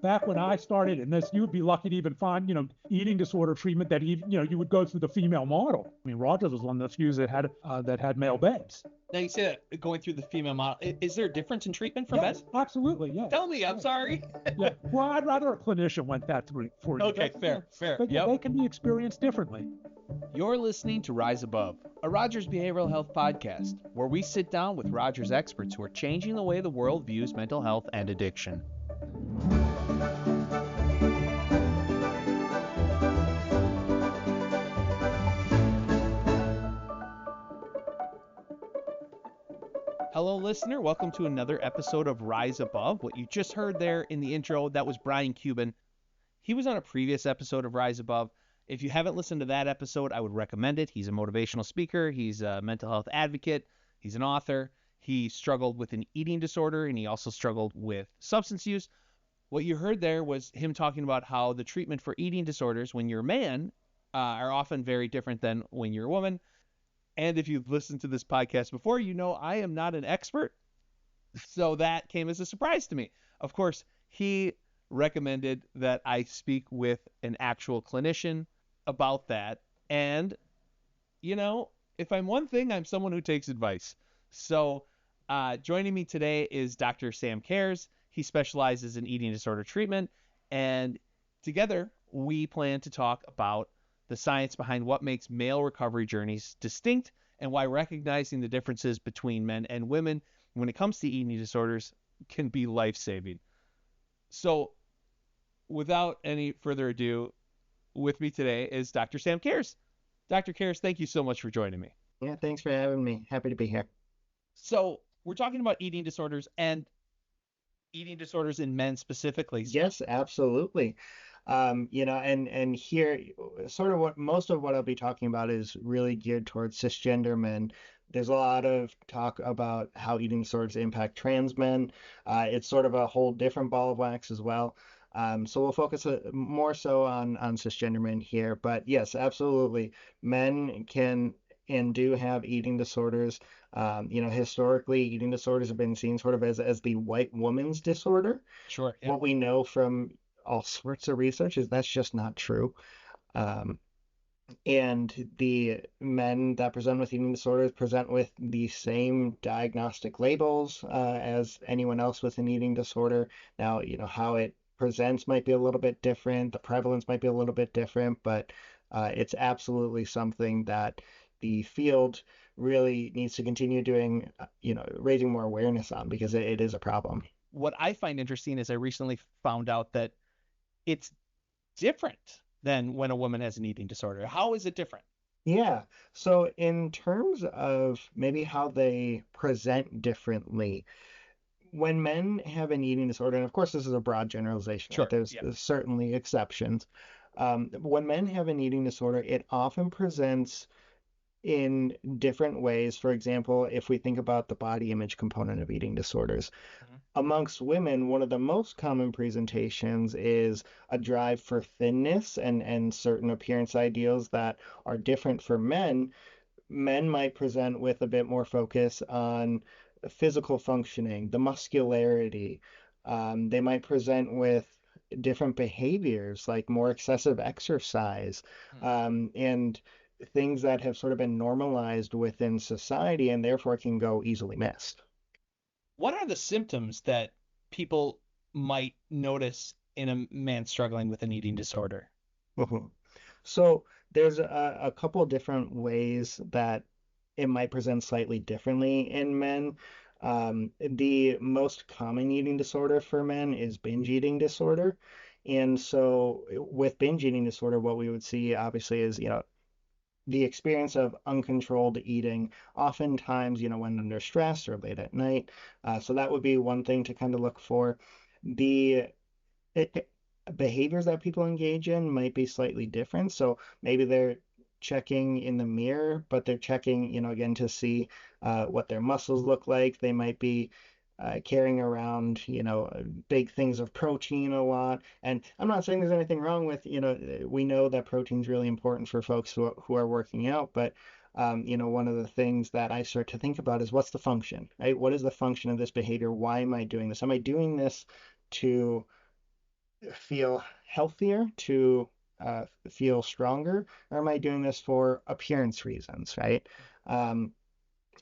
back when I started in this, you would be lucky to even find, eating disorder treatment that even, you would go through the female model. I mean, Rogers was one of the few that had male beds. Now you say that going through the female model. Is there a difference in treatment for Yes, men? absolutely. Yes. Tell me, I'm sorry. Yeah. Well, I'd rather a clinician went that through for you. Okay, fair. But Yep. they can be experienced differently. You're listening to Rise Above, a Rogers Behavioral Health podcast, where we sit down with Rogers experts who are changing the way the world views mental health and addiction. Hello, listener. Welcome to another episode of Rise Above. What you just heard there in the intro, that was Brian Cuban. He was on a previous episode of Rise Above. If you haven't listened to that episode, I would recommend it. He's a motivational speaker. He's a mental health advocate. He's an author. He struggled with an eating disorder, and he also struggled with substance use. What you heard there was him talking about how the treatment for eating disorders when you're a man are often very different than when you're a woman. And if you've listened to this podcast before, you know I am not an expert. So that came as a surprise to me. Of course, he recommended that I speak with an actual clinician about that. And, if I'm one thing, I'm someone who takes advice. So joining me today is Dr. Sam Cares. He specializes in eating disorder treatment. And together, we plan to talk about the science behind what makes male recovery journeys distinct and why recognizing the differences between men and women when it comes to eating disorders can be life-saving. So without any further ado, with me today is Dr. Sam Cares. Dr. Cares, thank you so much for joining me. Yeah, thanks for having me. Happy to be here. So we're talking about eating disorders and eating disorders in men specifically. Yes, absolutely. And here, sort of most of what I'll be talking about is really geared towards cisgender men. There's a lot of talk about how eating disorders impact trans men. It's sort of a whole different ball of wax as well. So we'll focus more so on cisgender men here. But yes, absolutely. Men can and do have eating disorders. Historically, eating disorders have been seen sort of as the white woman's disorder. Sure. Yeah. What we know from all sorts of research is that's just not true. And the men that present with eating disorders present with the same diagnostic labels as anyone else with an eating disorder. Now, how it presents might be a little bit different. The prevalence might be a little bit different, but it's absolutely something that the field really needs to continue doing, raising more awareness on, because it is a problem. What I find interesting is I recently found out that it's different than when a woman has an eating disorder. How is it different? Yeah. So in terms of maybe how they present differently, when men have an eating disorder, and of course this is a broad generalization, Sure. right? There's certainly exceptions. When men have an eating disorder, it often presents in different ways. For example, if we think about the body image component of eating disorders, amongst women, one of the most common presentations is a drive for thinness and certain appearance ideals that are different for men. Men might present with a bit more focus on physical functioning, the muscularity. They might present with different behaviors like more excessive exercise, and things that have sort of been normalized within society and therefore can go easily missed. What are the symptoms that people might notice in a man struggling with an eating disorder? So there's a couple different ways that it might present slightly differently in men. The most common eating disorder for men is binge eating disorder. And so with binge eating disorder, what we would see obviously is, the experience of uncontrolled eating, oftentimes, when under stress or late at night. So that would be one thing to kind of look for. The behaviors that people engage in might be slightly different. So maybe they're checking in the mirror, but they're checking, again, to see what their muscles look like. They might be carrying around, big things of protein a lot. And I'm not saying there's anything wrong with, we know that protein's really important for folks who are working out, but one of the things that I start to think about is what's the function, right? What is the function of this behavior? Why am I doing this? Am I doing this to feel healthier, to feel stronger, or am I doing this for appearance reasons, right? Um,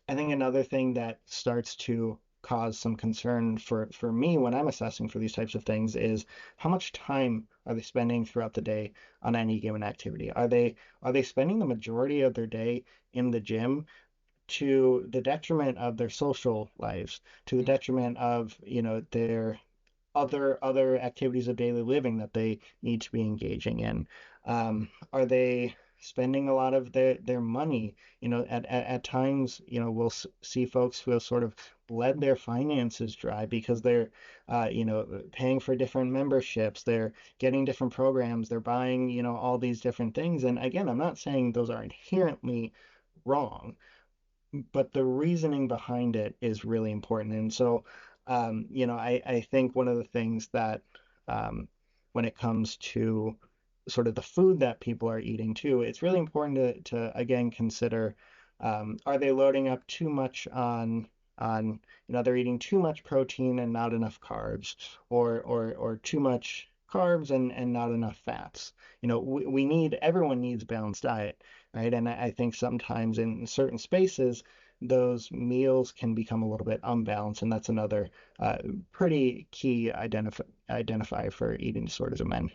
I think another thing that starts to cause some concern for me when I'm assessing for these types of things is how much time are they spending throughout the day on any given activity? Are they spending the majority of their day in the gym to the detriment of their social lives, to the detriment of, their other activities of daily living that they need to be engaging in? Are they spending a lot of their money? At times, we'll see folks who have sort of bled their finances dry because they're, paying for different memberships, they're getting different programs, they're buying, all these different things. And again, I'm not saying those are inherently wrong, but the reasoning behind it is really important. And so, I think one of the things that, um, when it comes to sort of the food that people are eating too, it's really important to again consider, are they loading up too much on, they're eating too much protein and not enough carbs, or too much carbs and not enough fats. Everyone needs a balanced diet, right? And I think sometimes in certain spaces, those meals can become a little bit unbalanced, and that's another pretty key identifier for eating disorders in men.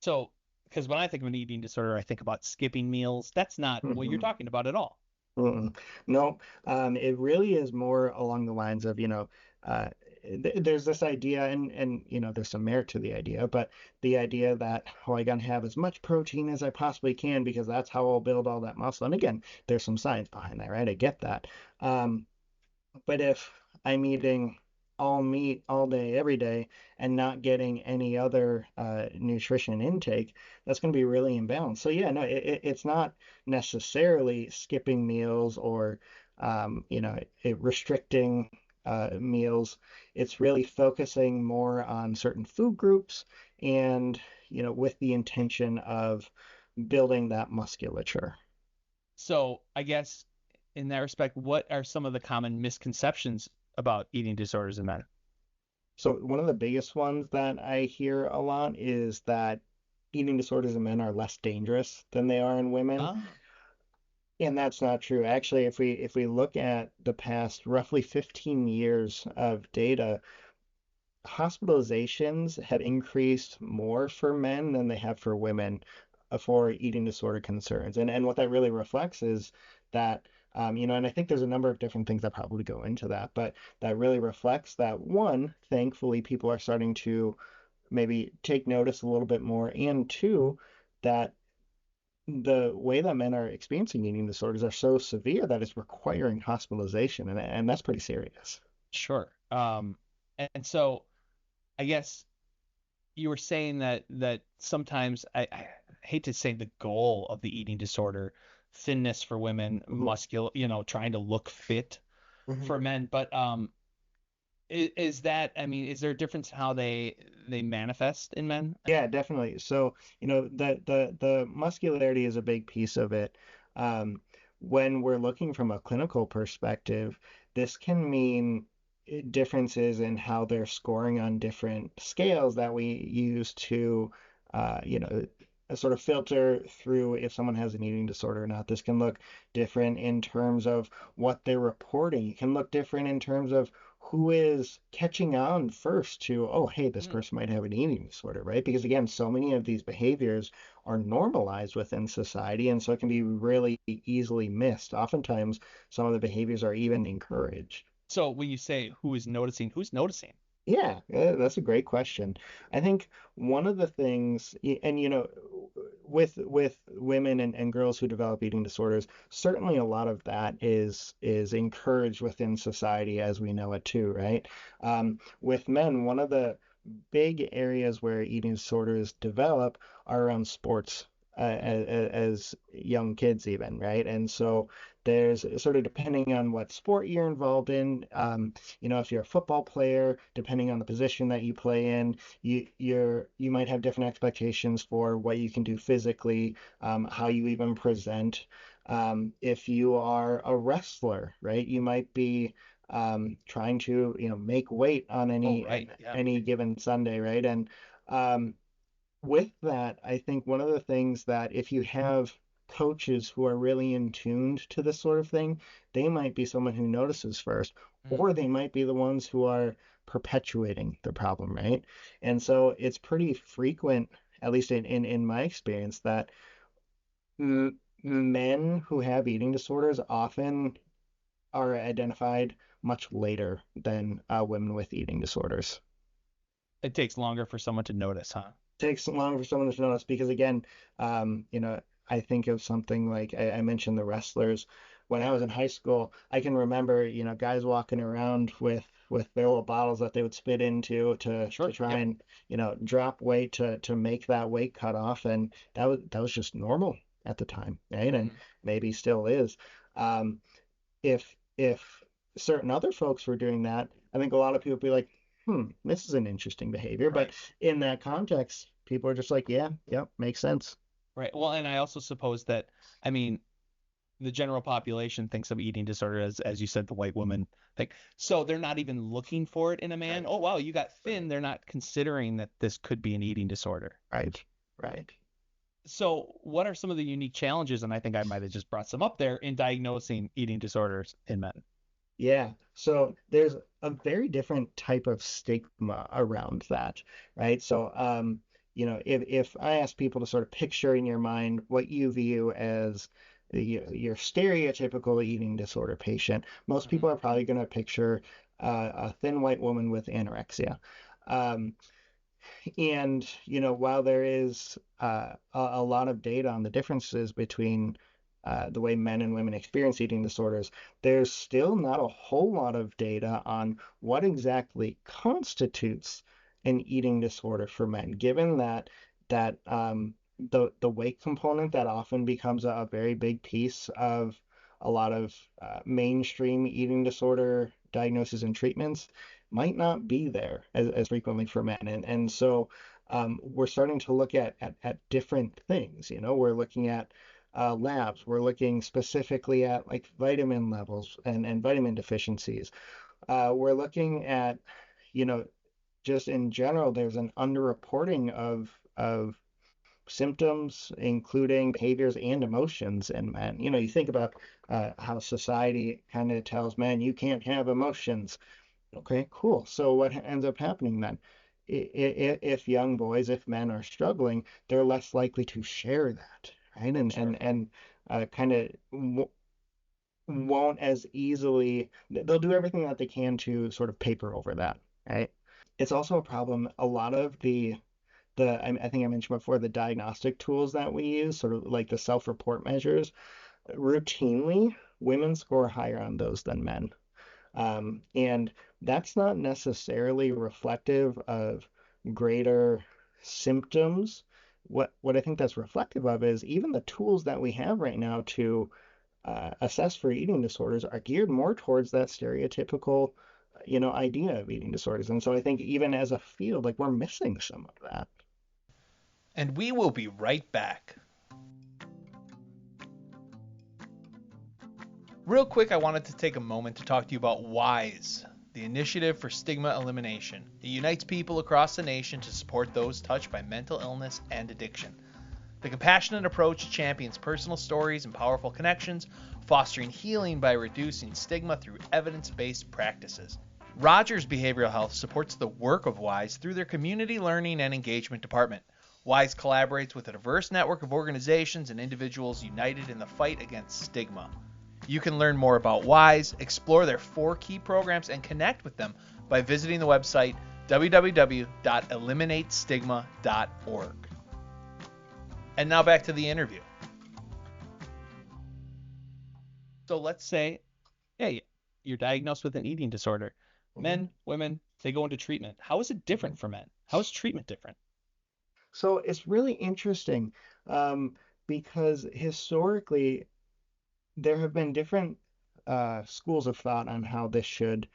So, because when I think of an eating disorder, I think about skipping meals. That's not what you're Mhm. talking about at all. Mm-mm. No, it really is more along the lines of, there's this idea, and there's some merit to the idea, but the idea that, oh, I gotta have as much protein as I possibly can because that's how I'll build all that muscle. And again, there's some science behind that, right? I get that. Um, But if I'm eating all meat all day, every day, and not getting any other nutrition intake, that's going to be really imbalanced. So yeah, no, it's not necessarily skipping meals or, restricting meals. It's really focusing more on certain food groups and, with the intention of building that musculature. So, I guess in that respect, what are some of the common misconceptions about eating disorders in men? So one of the biggest ones that I hear a lot is that eating disorders in men are less dangerous than they are in women. Ah, And that's not true. Actually, if we look at the past roughly 15 years of data, hospitalizations have increased more for men than they have for women for eating disorder concerns. And what that really reflects is that, and I think there's a number of different things that probably go into that, but that really reflects that, one, thankfully, people are starting to maybe take notice a little bit more, and two, that the way that men are experiencing eating disorders are so severe that it's requiring hospitalization, and that's pretty serious. sure. And so I guess you were saying that sometimes I hate to say the goal of the eating disorder, thinness for women, Mhm, trying to look fit mhm. for men, but is that, I mean, is there a difference in how they manifest in men? Yeah, definitely. So, the muscularity is a big piece of it. Um, when we're looking from a clinical perspective, this can mean differences in how they're scoring on different scales that we use to, uh, you know, sort of filter through if someone has an eating disorder or not. This can look different in terms of what they're reporting. It can look different in terms of who is catching on first to, oh, hey, this Hmm. person might have an eating disorder, right? Because again, so many of these behaviors are normalized within society, and so it can be really easily missed. Oftentimes, some of the behaviors are even encouraged. So when you say who is noticing, who's noticing? Yeah, that's a great question. I think one of the things, and with women and girls who develop eating disorders, certainly a lot of that is encouraged within society as we know it too, right? With men, one of the big areas where eating disorders develop are around sports, Hmm. as young kids even, right? And so there's sort of, depending on what sport you're involved in, if you're a football player, depending on the position that you play in, you might have different expectations for what you can do physically, how you even present. If you are a wrestler, right, you might be trying to make weight on Oh, any right. Yeah. any given Sunday, right? And with that, I think one of the things that if you have coaches who are really in tuned to this sort of thing, they might be someone who notices first, Mm. or they might be the ones who are perpetuating the problem, right? And so it's pretty frequent, at least in my experience, that men who have eating disorders often are identified much later than women with eating disorders. It takes longer for someone to notice, huh? Takes longer for someone to notice because again, you know, I think of something like I mentioned the wrestlers. When I was in high school, I can remember, guys walking around with their little bottles that they would spit into to Sure. try Yep. and, drop weight to make that weight cut off, and that was just normal at the time, right? And Hmm. maybe still is. Um, if certain other folks were doing that, I think a lot of people would be like, this is an interesting behavior. But Right. in that context, people are just like, yeah, yep, makes sense. Right. Well, and I also suppose that, I mean, the general population thinks of eating disorder as you said, the white woman thing. So they're not even looking for it in a man. Right, Oh, wow, you got thin. right, They're not considering that this could be an eating disorder. right, right. So, what are some of the unique challenges? And I think I might have just brought some up there in diagnosing eating disorders in men. Yeah. So there's a very different type of stigma around that, right? So, if I ask people to sort of picture in your mind what you view as your stereotypical eating disorder patient, most Hmm. people are probably going to picture a thin white woman with anorexia. Um, and, while there is a lot of data on the differences between the way men and women experience eating disorders, there's still not a whole lot of data on what exactly constitutes an eating disorder for men, given that the weight component that often becomes a very big piece of a lot of mainstream eating disorder diagnoses and treatments might not be there as frequently for men. And so we're starting to look at different things. We're looking at labs. We're looking specifically at like vitamin levels and vitamin deficiencies. We're looking at, you know, just in general, there's an underreporting of symptoms, including behaviors and emotions in men. You think about how society kind of tells men you can't have emotions. Okay, cool. So what ends up happening then? If young boys, if men are struggling, they're less likely to share that, right? And Sure. and and kind of won't as easily. They'll do everything that they can to sort of paper over that, right? It's also a problem. A lot of I think I mentioned before the diagnostic tools that we use, sort of like the self-report measures, routinely women score higher on those than men. And that's not necessarily reflective of greater symptoms. What I think that's reflective of is even the tools that we have right now to assess for eating disorders are geared more towards that stereotypical, idea of eating disorders. And so I think even as a field, like we're missing some of that. And we will be right back. Real quick, I wanted to take a moment to talk to you about WISE, the Initiative for Stigma Elimination. It unites people across the nation to support those touched by mental illness and addiction. The compassionate approach champions personal stories and powerful connections, fostering healing by reducing stigma through evidence-based practices. Rogers Behavioral Health supports the work of WISE through their Community Learning and Engagement Department. WISE collaborates with a diverse network of organizations and individuals united in the fight against stigma. You can learn more about WISE, explore their 4 key programs, and connect with them by visiting the website www.eliminatestigma.org. And now back to the interview. So let's say, hey, you're diagnosed with an eating disorder. Mhm, Men, women, they go into treatment. How is it mhm. different for men? How is treatment different? So it's really interesting um, because historically there have been different schools of thought on how this should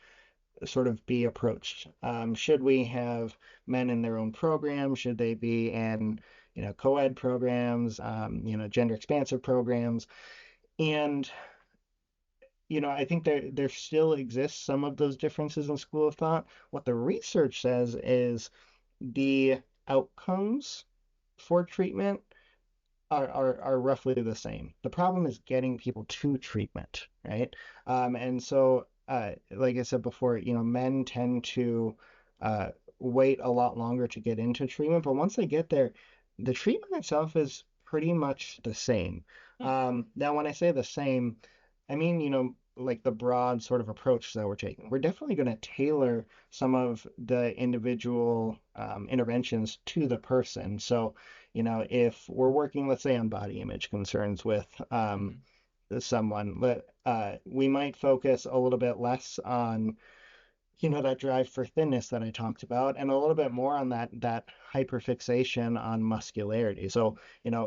sort of be approached. Should we have men in their own program? Should they be in, co-ed programs, gender expansive programs? And, I think there still exists some of those differences in school of thought. What the research says is the outcomes for treatment are roughly the same. The problem is getting people to treatment, right? And so, like I said before, men tend to uh, wait a lot longer to get into treatment, but once they get there, the treatment itself is pretty much the same. Now, when I say the same, I mean, like the broad sort of approach that we're taking. We're definitely going to tailor some of the individual interventions to the person. So, if we're working, let's say, on body image concerns with someone, we might focus a little bit less on, that drive for thinness that I talked about, and a little bit more on that hyperfixation on muscularity. So,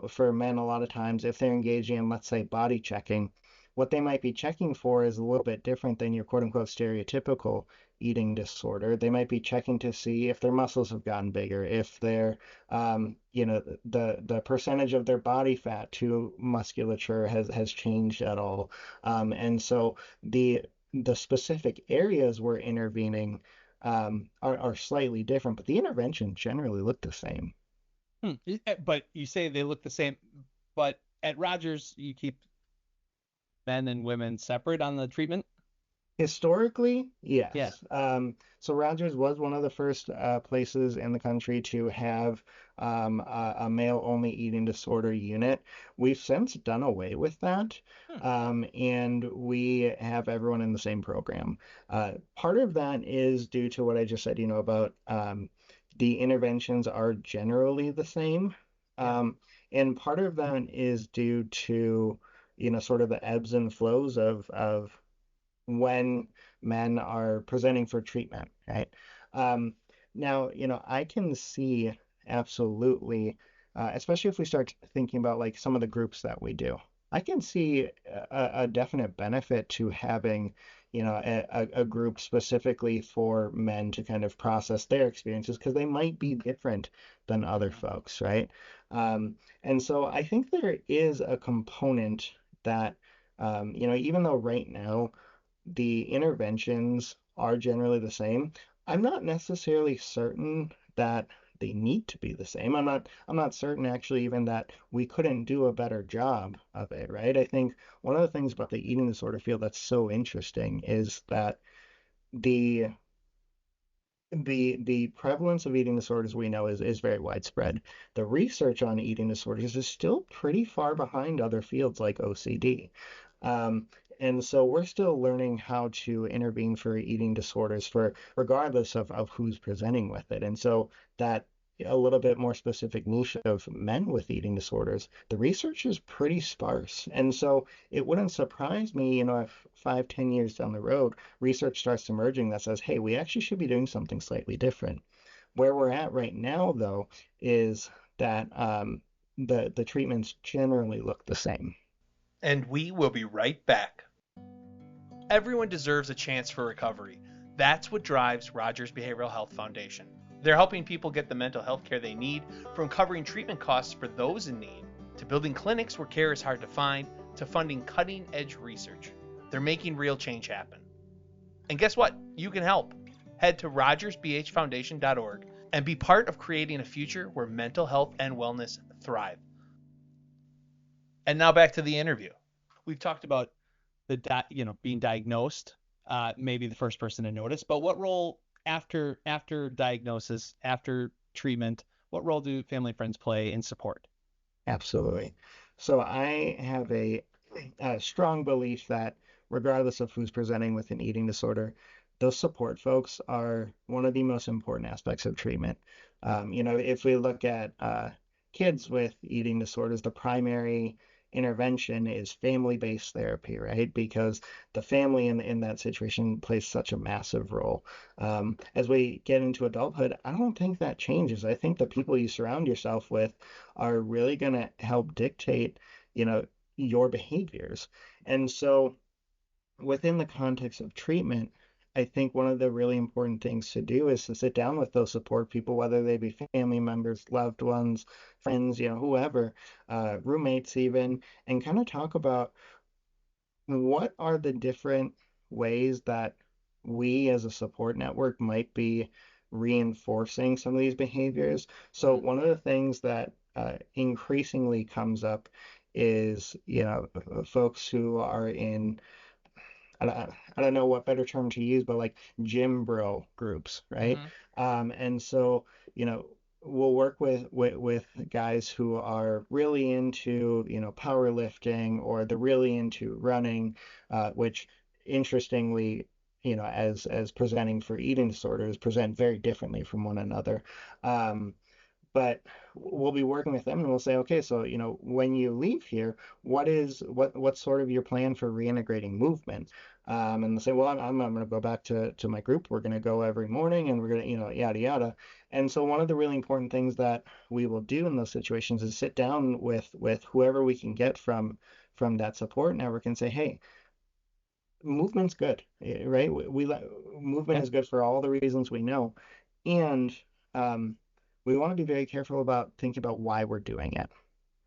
for men, a lot of times, if they're engaging in, let's say, body checking, what they might be checking for is a little bit different than your quote unquote stereotypical eating disorder. They might be checking to see if their muscles have gotten bigger, if their, the percentage of their body fat to musculature has changed at all. And so the specific areas we're intervening are slightly different, but the interventions generally look the same. But you say they look the same, but at Rogers, you keep men and women separate on the treatment? Historically, Yeah. yes. So Rogers was one of the first places in the country to have a male-only eating disorder unit. We've since done away with that, and we have everyone in the same program. Part of that is due to what I just said, about the interventions are generally the same. And part of that is due to, sort of the ebbs and flows of when men are presenting for treatment, right? Now, I can see absolutely, especially if we start thinking about like some of the groups that we do, I can see a definite benefit to having, a group specifically for men to kind of process their experiences because they might be different than other folks, right? And so I think there is a component that, even though right now, the interventions are generally the same. I'm not necessarily certain that they need to be the same. I'm not certain actually even that we couldn't do a better job of it, right? I think one of the things about the eating disorder field that's so interesting is that the the prevalence of eating disorders we know is very widespread. The research on eating disorders is still pretty far behind other fields like OCD. Um, and so we're still learning how to intervene for eating disorders for regardless of who's presenting with it. And so that a little bit more specific niche of men with eating disorders, the research is pretty sparse. And so it wouldn't surprise me, if 5, 10 years down the road, research starts emerging that says, hey, we actually should be doing something slightly different. Where we're at right now, though, is that the treatments generally look the same. And we will be right back. Everyone deserves a chance for recovery. That's what drives Rogers Behavioral Health Foundation. They're helping people get the mental health care they need, from covering treatment costs for those in need, to building clinics where care is hard to find, to funding cutting-edge research. They're making real change happen. And guess what? You can help. Head to rogersbhfoundation.org and be part of creating a future where mental health and wellness thrive. And now back to the interview. We've talked about being diagnosed, maybe the first person to notice, but what role after diagnosis, after treatment, what role do family and friends play in support? Absolutely. So I have a strong belief that regardless of who's presenting with an eating disorder, those support folks are one of the most important aspects of treatment. If we look at kids with eating disorders, the primary intervention is family-based therapy, right? Because the family in that situation plays such a massive role. As we get into adulthood, I don't think that changes. I think the people you surround yourself with are really going to help dictate, your behaviors. And so within the context of treatment, I think one of the really important things to do is to sit down with those support people, whether they be family members, loved ones, friends, whoever, roommates even, and kind of talk about what are the different ways that we as a support network might be reinforcing some of these behaviors. So one of the things that increasingly comes up is, folks who are in, I don't know what better term to use, but like gym bro groups, right? Mhm. And so, we'll work with guys who are really into, powerlifting, or they're really into running, which interestingly, as presenting for eating disorders, present very differently from one another. Um, but we'll be working with them and we'll say, okay, so when you leave here, what's sort of your plan for reintegrating movement? And they'll say, well, I'm going to go back to my group. We're going to go every morning, and we're going to, yada yada. And so one of the really important things that we will do in those situations is sit down with whoever we can get from that support network and say, hey, movement's good, right? Movement Yeah. is good for all the reasons we know, and um, we want to be very careful about thinking about why we're doing it,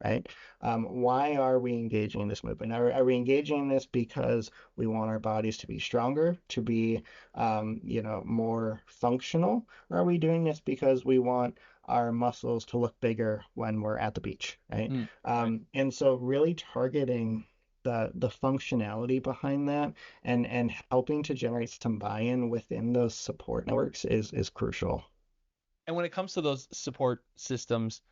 right? Why are we engaging in this movement? Are we engaging in this because we want our bodies to be stronger, to be, more functional, or are we doing this because we want our muscles to look bigger when we're at the beach, right? Right. And so really targeting the functionality behind that, and helping to generate some buy-in within those support networks is crucial. And when it comes to those support systems,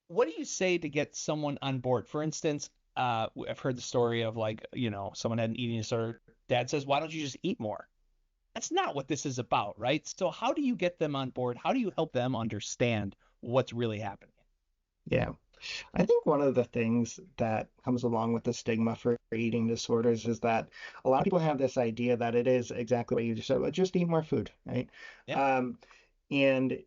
what do you say to get someone on board? For instance, I've heard the story of like, someone had an eating disorder. Dad says, why don't you just eat more? That's not what this is about, right? So how do you get them on board? How do you help them understand what's really happening? Yeah. I think one of the things that comes along with the stigma for eating disorders is that a lot of people have this idea that it is exactly what you just said, well, just eat more food, right? Yeah. And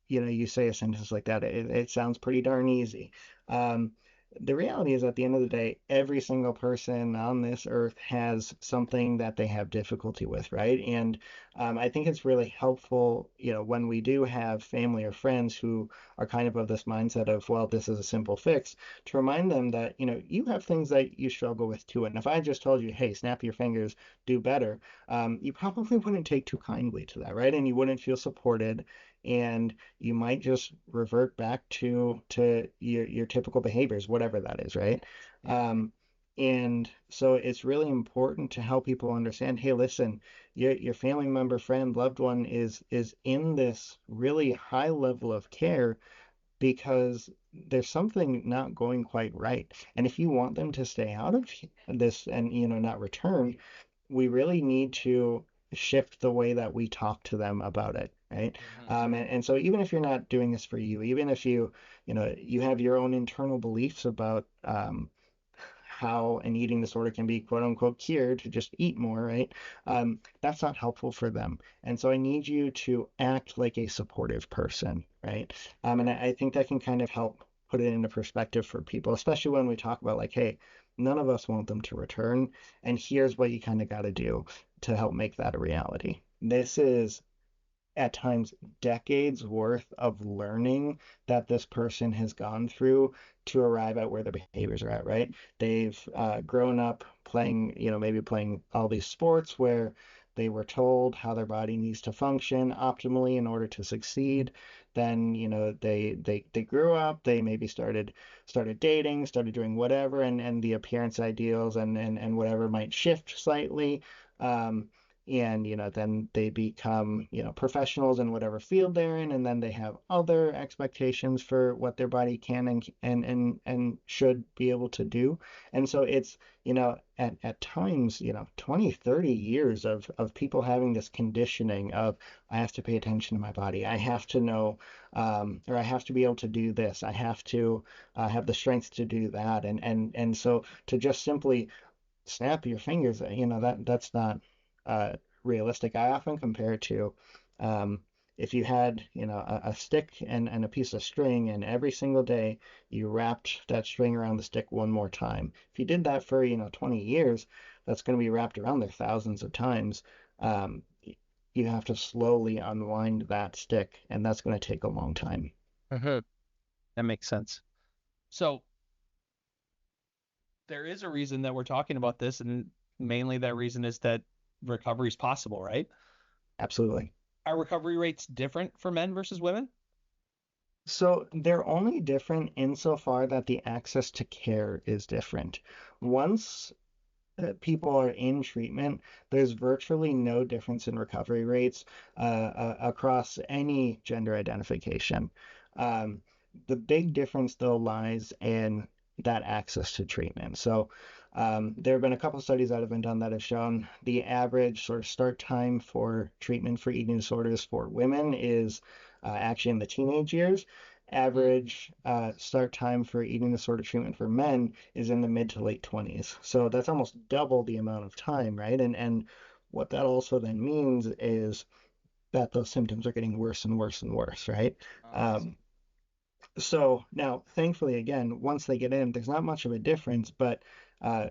you say a sentence like that, it sounds pretty darn easy. Um, the reality is, at the end of the day, every single person on this earth has something that they have difficulty with, right? And I think it's really helpful, when we do have family or friends who are kind of this mindset of, well, this is a simple fix, to remind them that, you have things that you struggle with too. And if I just told you, hey, snap your fingers, do better, you probably wouldn't take too kindly to that, right? And you wouldn't feel supported, and you might just revert back to your typical behaviors, whatever that is, right? Yeah. And so it's really important to help people understand, hey, listen, your family member, friend, loved one is in this really high level of care because there's something not going quite right. And if you want them to stay out of this and not return, we really need to shift the way that we talk to them about it, right? Mhm. And so even if you're not doing this for you, even if you have your own internal beliefs about how an eating disorder can be quote unquote cured, to just eat more, right? That's not helpful for them. And so I need you to act like a supportive person, right? And I think that can kind of help put it into perspective for people, especially when we talk about like, hey, none of us want them to return, and here's what you kind of got to do to help make that a reality. This is at times decades worth of learning that this person has gone through to arrive at where their behaviors are at, right? They've grown up playing, maybe playing all these sports where they were told how their body needs to function optimally in order to succeed. Then, they grew up, they maybe started dating, started doing whatever, and the appearance ideals and whatever might shift slightly. Um, and then they become professionals in whatever field they're in, and then they have other expectations for what their body can and should be able to do. And so it's at times 20, 30 years of people having this conditioning of, I have to pay attention to my body, I have to know, or I have to be able to do this, I have to have the strength to do that, and so to just simply snap your fingers, that's not uh, realistic. I often compare it to, um, if you had, a stick and a piece of string, and every single day you wrapped that string around the stick one more time. If you did that for, 20 years, that's going to be wrapped around there thousands of times. Um, you have to slowly unwind that stick, and that's going to take a long time. Mhm. That makes sense. So there is a reason that we're talking about this, and mainly that reason is that recovery is possible, right? Absolutely. Are recovery rates different for men versus women? So they're only different insofar that the access to care is different. Once people are in treatment, there's virtually no difference in recovery rates across any gender identification. Um, the big difference, though, lies in that access to treatment. So there have been a couple of studies that have been done that have shown the average sort of start time for treatment for eating disorders for women is actually in the teenage years. Average start time for eating disorder treatment for men is in the mid to late 20s. So that's almost double the amount of time, right? And what that also then means is that those symptoms are getting worse and worse and worse, right? Um, so now, thankfully, again, once they get in, there's not much of a difference, but uh,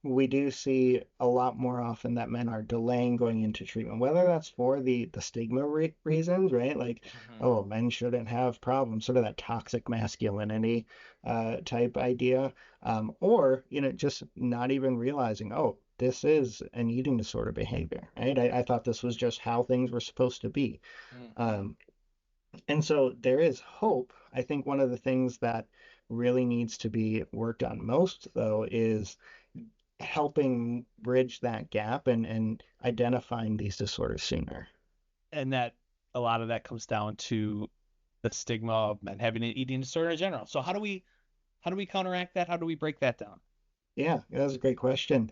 we do see a lot more often that men are delaying going into treatment, whether that's for the stigma reasons, right? Like, oh, men shouldn't have problems, sort of that toxic masculinity type idea, or, just not even realizing, oh, this is an eating disorder behavior, right? I thought this was just how things were supposed to be. Um, and so there is hope. I think one of the things that really needs to be worked on most, though, is helping bridge that gap and identifying these disorders sooner. And that a lot of that comes down to the stigma of men having an eating disorder in general. So how do we counteract that? How do we break that down? Yeah, that's a great question.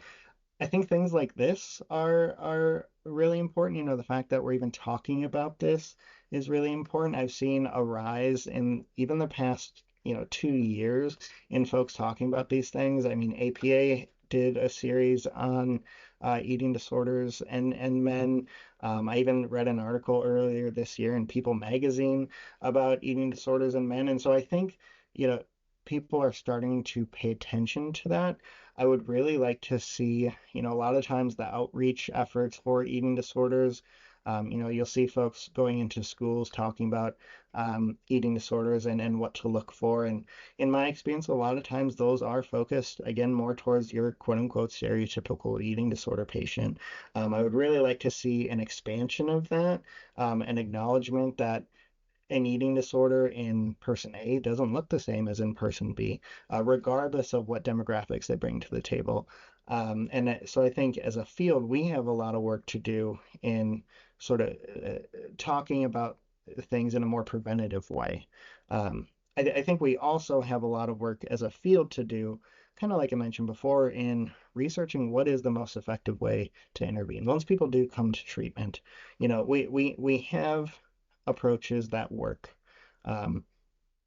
I think things like this are really important. The fact that we're even talking about this is really important. I've seen a rise in even the past, 2 years in folks talking about these things. I mean, APA did a series on eating disorders and men. I even read an article earlier this year in People magazine about eating disorders in men. And so I think, people are starting to pay attention to that. I would really like to see, a lot of times the outreach efforts for eating disorders. You'll see folks going into schools talking about eating disorders and what to look for. And in my experience, a lot of times those are focused, again, more towards your quote unquote stereotypical eating disorder patient. I would really like to see an expansion of that, an acknowledgement that an eating disorder in person A doesn't look the same as in person B, regardless of what demographics they bring to the table. So I think as a field, we have a lot of work to do in sort of talking about things in a more preventative way. I think we also have a lot of work as a field to do, kind of like I mentioned before, in researching what is the most effective way to intervene. Once people do come to treatment, we have approaches that work. Um,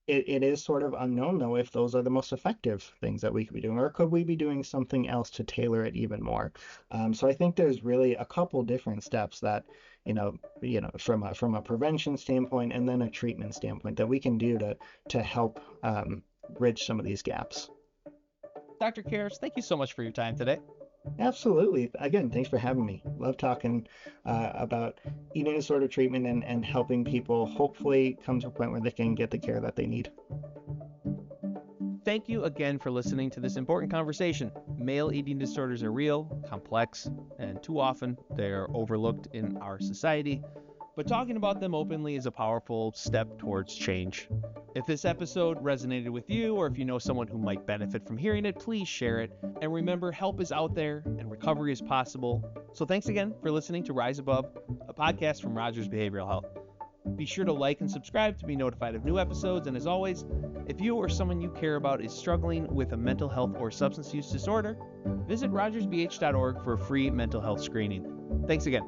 it is sort of unknown, though, if those are the most effective things that we could be doing, or could we be doing something else to tailor it even more? So I think there's really a couple different steps that, from a prevention standpoint and then a treatment standpoint that we can do to help bridge some of these gaps. Dr. Karras, thank you so much for your time today. Absolutely. Again, thanks for having me. Love talking about eating disorder treatment and helping people hopefully come to a point where they can get the care that they need. Thank you again for listening to this important conversation. Male eating disorders are real, complex, and too often they are overlooked in our society. But talking about them openly is a powerful step towards change. If this episode resonated with you, or if you know someone who might benefit from hearing it, please share it. And remember, help is out there and recovery is possible. So thanks again for listening to Rise Above, a podcast from Rogers Behavioral Health. Be sure to like and subscribe to be notified of new episodes. And as always, if you or someone you care about is struggling with a mental health or substance use disorder, visit rogersbh.org for a free mental health screening. Thanks again.